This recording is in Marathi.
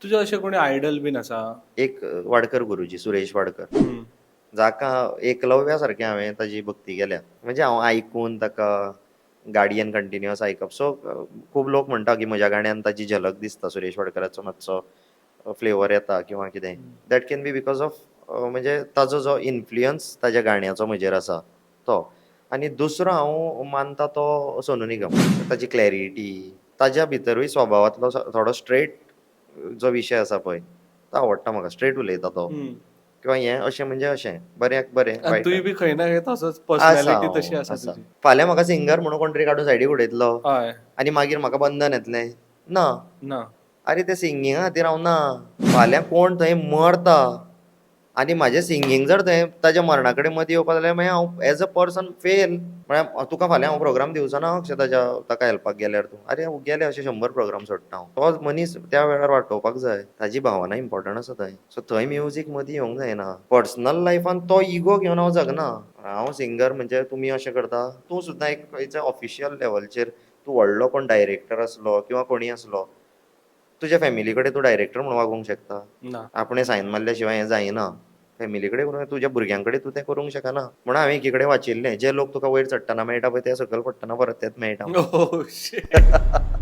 तुझे अशे कोणी आयडल बीन आसा? एक वाडकर गुरुजी, सुरेश वाडकर. हं. जाका एकलव्या सारकें हांवें ताची भक्ती केल्या. म्हणजे हांव आयकून ताका गाडयेन कंटिन्युअस आयकप. सो खूब लोक म्हणटा की म्हज्या गाण्यान ताची झलक दिसता, सुरेश वाडकराचो मातसो फ्लेवर येता किंवा कितें. That can be because of म्हणजे ताजो जो इन्फ्लुयन्स ताच्या गाण्याचो म्हजेर आसा तो. आनी दुसरो हांव मानता तो सोनू निगम. ताची क्लॅरिटी, ताच्या भितरूय स्वभावांतलो थोडो स्ट्रेट जो विशय आसा पळय, तो आवडटा म्हाका. स्ट्रेट उलयता तो. हं. किंवा हें अशें म्हणजे अशें, बऱ्याक बरें, आनी तुयी वायटाक बी खंय ना खंय तसोच आसा पर्सनॅलिटी तशी हांव, आसा आसा. तुजी. फाल्यां म्हाका सिंगर म्हणून कोण तरी काडून सायडीक उडयतलो हय. आनी मागीर म्हाका बंधन येतलें. ना. ना. अरे ते सिंगिंगा खातीर हांव ना. फाल्यां कोण थंय मरता आनी म्हजें सिंगींग जर थंय ताच्या मरणा कडेन मतीं येवपा जाल्यार मागीर हांव एज अ पर्सन फेल. म्हळ्यार तुका फाल्यां हांव प्रोग्राम दिवचो ना अक्षय ताका हेल्पाक गेल्यार तूं. अरे गेले अशे 100 प्रोग्राम सोडटा हांव. तो मनीस त्या वेळार वाटोवपाक जाय. ताजी भावना इम्पॉर्टंट आसा थंय. सो थंय म्युजीक मदीं येवंक जायना. पर्सनल लायफान तो इगो घेवन हांव जगना. हांव सिंगर म्हणजे तुमी अशें करता. तूं सुद्दां एक खंयच्या ऑफिशियल लेवलचेर तूं व्हडलो कोण डायरेक्टर आसलो किंवा कोणीय आसलो, तुज्या फॅमिली कडेन तूं डायरेक्टर म्हणून वागोवंक शकता. ना. आपणें सायन मारल्या शिवाय हें जायना. फॅमिली कडेन करून तुज्या भुरग्यां कडेन तूं तें करूंक शकना. म्हणून हांवें एकी कडेन वाचिल्लें, जे लोक तुका वयर चडटना मेळटा पळय ते सकयल पडटना परत तेच मेळटा ओह शिट! म्हणून.